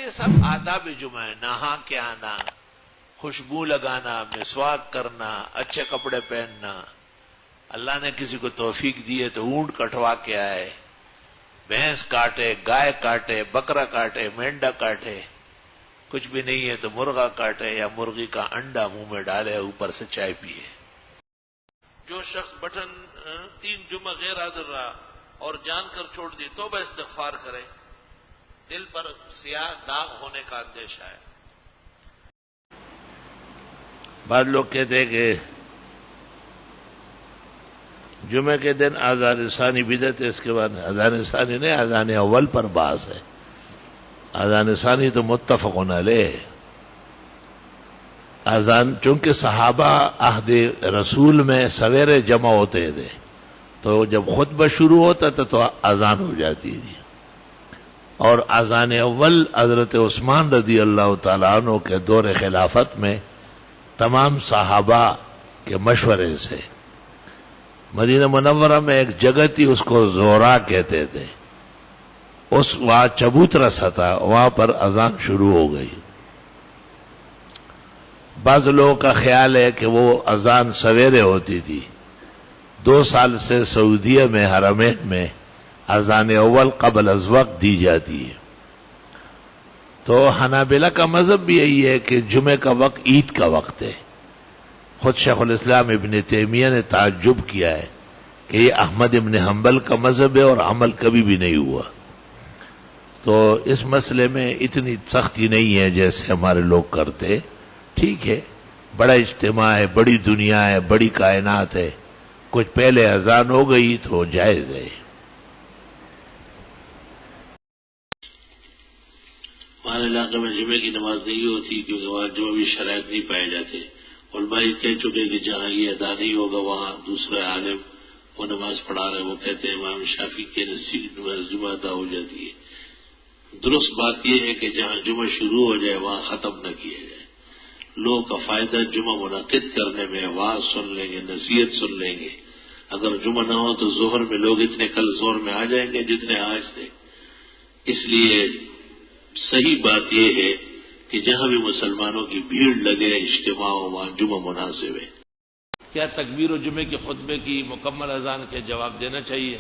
یہ سب آداب جمعہ ہے. نہا کے آنا، خوشبو لگانا، مسواک کرنا، اچھے کپڑے پہننا. اللہ نے کسی کو توفیق دی ہے تو اونٹ کٹوا کے آئے، بھینس کاٹے، گائے کاٹے، بکرا کاٹے، مینڈا کاٹے. کچھ بھی نہیں ہے تو مرغا کاٹے یا مرغی کا انڈا منہ میں ڈالے، اوپر سے چائے پیے. جو شخص بٹن 3 جمعہ غیر حاضر رہا اور جان کر چھوڑ دی، توبہ استغفار کرے. دل پر سیاہ داغ ہونے کا اندیشہ ہے. بعض لوگ کہتے ہیں کہ جمعے کے دن اذان ثانی بدعت ہے، اس کے بعد اذان ثانی نہیں، اذان اول پر بحث ہے. اذان ثانی تو متفق علیہ. اذان چونکہ صحابہ عہد رسول میں سویرے جمع ہوتے تھے، تو جب خطبہ شروع ہوتا تھا تو اذان ہو جاتی تھی. اور اذان اول حضرت عثمان رضی اللہ تعالیٰ عنہ کے دور خلافت میں تمام صحابہ کے مشورے سے، مدینہ منورہ میں ایک جگہ تھی، اس کو زورا کہتے تھے، اس وہاں چبوترا سا تھا، وہاں پر اذان شروع ہو گئی. بعض لوگوں کا خیال ہے کہ وہ اذان سویرے ہوتی تھی. 2 سال سے سعودیہ میں حرمین میں اذان اول قبل از وقت دی جاتی ہے. تو حنابلہ کا مذہب بھی یہی ہے کہ جمعے کا وقت عید کا وقت ہے. خود شیخ الاسلام ابن تیمیہ نے تعجب کیا ہے کہ یہ احمد ابن حنبل کا مذہب ہے اور عمل کبھی بھی نہیں ہوا. تو اس مسئلے میں اتنی سختی نہیں ہے جیسے ہمارے لوگ کرتے. ٹھیک ہے، بڑا اجتماع ہے، بڑی دنیا ہے، بڑی کائنات ہے، کچھ پہلے اذان ہو گئی تو جائز ہے. ہمارے علاقے میں جمعے کی نماز نہیں ہوتی کیونکہ وہاں جمعی شرائط نہیں پائے جاتے. علماء کہہ چکے کہ جہاں یہ ادا نہیں ہوگا وہاں دوسرے عالم وہ نماز پڑھا رہے، وہ کہتے ہیں امام شافعی کے نزدیک نماز جمعہ ادا ہو جاتی ہے. درست بات یہ ہے کہ جہاں جمعہ شروع ہو جائے وہاں ختم نہ کیا جائے. لوگوں کا فائدہ جمعہ منعقد کرنے میں، واعظ سن لیں گے، نصیحت سن لیں گے. اگر جمعہ نہ ہو تو ظہر میں لوگ اتنے کل ظہر میں آ جائیں گے جتنے آج تھے. اس لیے صحیح بات یہ ہے کہ جہاں بھی مسلمانوں کی بھیڑ لگے، اجتماع ہو، وہاں جمعہ مناسب ہے. کیا تکبیر و جمعے کے خطبے کی مکمل اذان کے جواب دینا چاہیے؟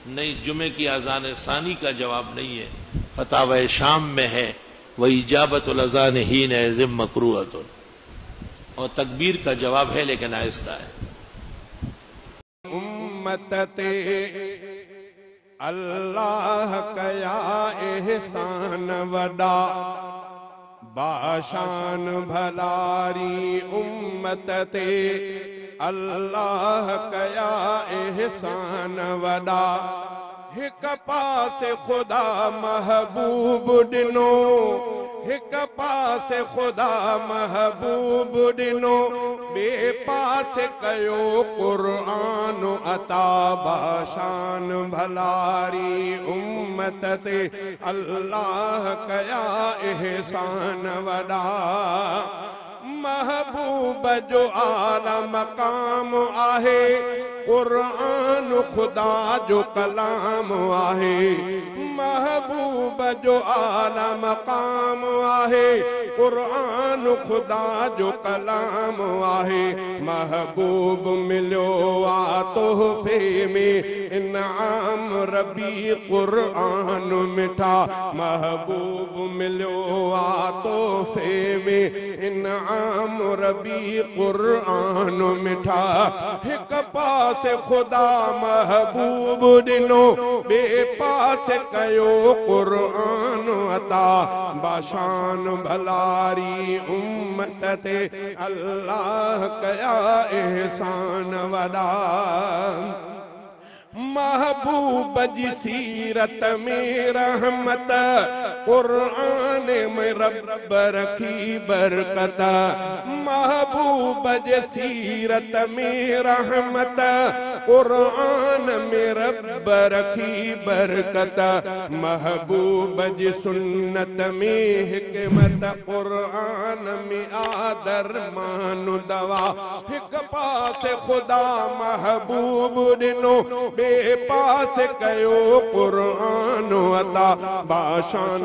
نہیں، جمعے کی اذان ثانی کا جواب نہیں ہے. فتاوی شام میں ہے وَإِجَابَةُ الْأَذَانِ حِينَئِذٍ مَكْرُوهَةٌ، اور تکبیر کا جواب ہے لیکن آہستہ ہے. امت اللہ کا یا احسان وڈا باشان بھلاری. امت اللہ کا یا احسان وڈا. ایک پاس خدا محبوب ڈنو، ایک پاس خدا محبوب ڈنو، بے پاس کیو قرآن عطا باشان بھلاری. امت اللہ کا یا احسان وڈا. محبوب جو اعلی مقام آہے، قرآن خدا جو کلام آہے. محبوب جو اعلی مقام آہے، قرآن خدا جو کلام آہے. محبوب ملو آ تحفے میں انعام ربی قرآن مٹھا. محبوب ملو آ تحفے میں انعام ربی قرآن مٹھا. ایک پاس خدا محبوب ڈنو، بے پاس کیو قرآن عطا باشان بھلاری. امت اللہ کا یا احسان وڈا. محبوب جی سیرت میں رحمت، قرآن میں رب رکھی برکت. محبوب جی سیرت میں رحمت، قرآن میں رب رکھی برکت. محبوب جی سنت میں حکمت، قرآن میں آدر مان دوا. ایک پاس خدا محبوب ڈنو، بے پاس کیو قرآن عطا باشان